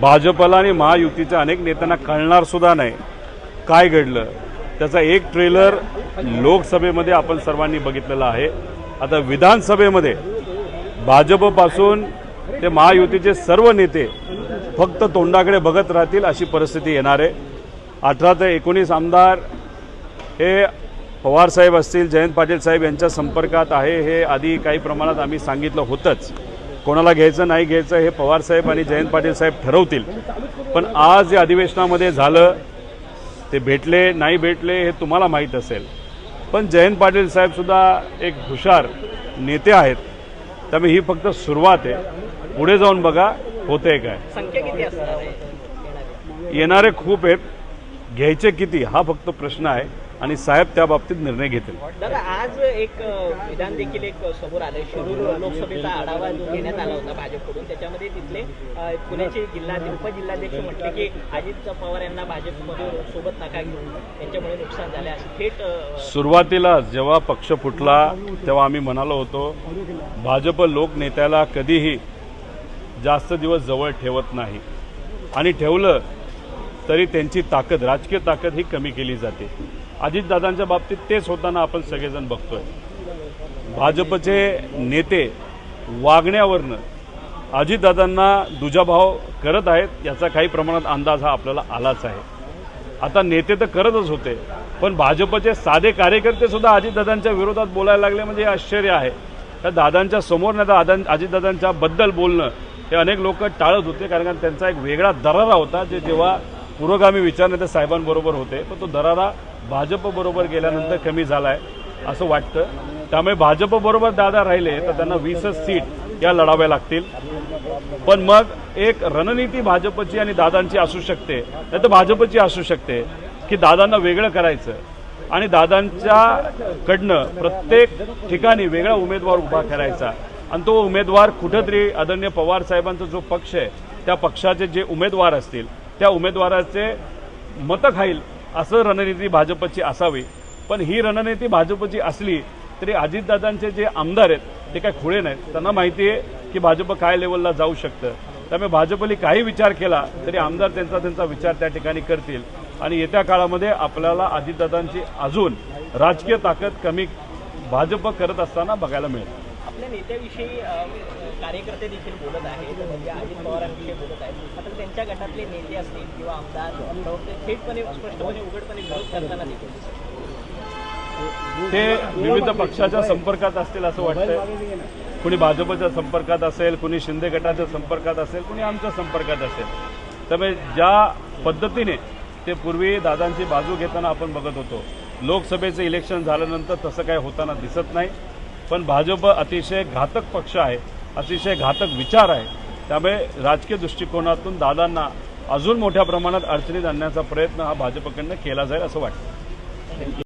भाजपला आणि महायुतीच्या अनेक नेत्यांना कळणार सुद्धा नाही काय घडलं। त्याचा एक ट्रेलर लोकसभेमध्ये आपण सर्वांनी बघितलेला आहे। आता विधानसभेमध्ये भाजपपासून ते महायुतीचे सर्व नेते फक्त तोंडाकडे बघत राहतील अशी परिस्थिती येणार आहे। 18 ते 19 आमदार हे पवार साहेब असतील, जयंत पाटील साहेब यांच्या संपर्कात आहे। हे आधी काही प्रमाणात आम्ही सांगितलं होतंच, कोणाला घ्यायचं नाही घ्यायचं हे पवार साहेब आणि जयंत पाटील साहेब ठरवतील। पण आज या अधिवेशनामध्ये झालं ते भेटले नाही भेटले हे तुम्हाला माहीत असेल, पण जयंत पाटील साहेब सुद्धा एक हुशार नेते आहेत, त्यामुळे ही फक्त सुरुवात आहे। पुढे जाऊन बघा होते काय। संख्या किती असणार आहे? येणारे खूप आहेत, घ्यायचे किती हा फक्त प्रश्न आहे आणि साहेब त्या बाबतीत निर्णय घेतील। दादा आज एक विधान देखील एक समोर आलं, शिरूर लोकसभेचा आढावा जो घेण्यात आला होता भाजपकडून, त्याच्यामध्ये तिथले पुण्याचे उपजिल्हाध्यक्ष म्हटले की अजित पवार यांना भाजपमध्ये सोबत नका घेऊन त्यांच्यामुळे नुकसान झाले असे थेट। सुरुवातीला जेव्हा पक्ष फुटला तेव्हा आम्ही म्हणालो होतो भाजप लोकनेत्याला कधीही जास्त दिवस जवळ ठेवत नाही आणि ठेवलं तरी त्यांची ताकद, राजकीय ताकद ही कमी केली जाते। अजितदादांच्या बाबतीत तेच होताना आपण सगळेजण बघतोय। भाजपचे नेते वागण्यावरनं अजितदादांना दुजाभाव करत आहेत याचा काही प्रमाणात अंदाज हा आपल्याला आलाच आहे। आता नेते तर करतच होते, पण भाजपचे साधे कार्यकर्ते सुद्धा अजितदादांच्या विरोधात बोलायला लागले म्हणजे हे आश्चर्य आहे। त्या दादांच्या समोर नाही अजितदादांच्या बद्दल बोलणं हे अनेक लोक टाळत होते, कारण त्यांचा एक वेगळा दरारा होता जे जेव्हा पुरोगामी विचारनेते साहेबांबरोबर होते, पण तो दरारा भाजपबरोबर गेल्यानंतर कमी झाला आहे असं वाटतं। त्यामुळे भाजपबरोबर दादा राहिले तर त्यांना 20 सीट या लढाव्या लागतील। पण मग एक रणनीती भाजपची आणि दादांची असू शकते, नाही तर भाजपची असू शकते की दादांना वेगळं करायचं आणि दादांच्याकडनं प्रत्येक ठिकाणी वेगळा उमेदवार उभा करायचा आणि तो उमेदवार कुठेतरी आदरणीय पवार साहेबांचा जो पक्ष आहे त्या पक्षाचे जे उमेदवार असतील त्या उमेदवाराचे मतं खाईल असं रणनीती भाजपची असावी। पण ही रणनीती भाजपची असली तरी अजितदादांचे जे आमदार आहेत ते काय खुळे नाहीत, त्यांना माहिती आहे की भाजप काय लेवलला जाऊ शकतं। त्यामुळे भाजपने काही विचार केला तरी आमदार त्यांचा विचार त्या ठिकाणी करतील आणि येत्या काळामध्ये आपल्याला अजितदादांची अजून राजकीय ताकद कमी भाजप करत असताना बघायला मिळेल। आपल्या नेत्याविषयी कार्यकर्ते देखील बोलत आहेत, म्हणजे अजित पवारांविषयी बोलत आहेत। आता त्यांच्या गटातले नेते असतील किंवा आमदार थेटपणे स्पष्टपणे उघडपणे विरोध करताना देखील ते विविध पक्षाच्या संपर्कात असतील असं वाटतंय। कुणी भाजपच्या संपर्कात असेल, कुणी शिंदे गटाच्या संपर्कात असेल, कुणी आमच्या संपर्कात असेल। त्यामुळे ज्या पद्धतीने ते पूर्वी दादांची बाजू घेताना आपण बघत होतो, लोकसभेचं इलेक्शन झाल्यानंतर तसं काय होताना दिसत नाही। पण भाजप अतिशय घातक पक्ष आहे, अतिशय घातक विचार आहे। त्यामुळे राजकीय दृष्टिकोनातून दादांना अजून मोठ्या प्रमाणात अडचणीत आणण्याचा प्रयत्न हा भाजपकडनं केला जाईल असं वाटतं।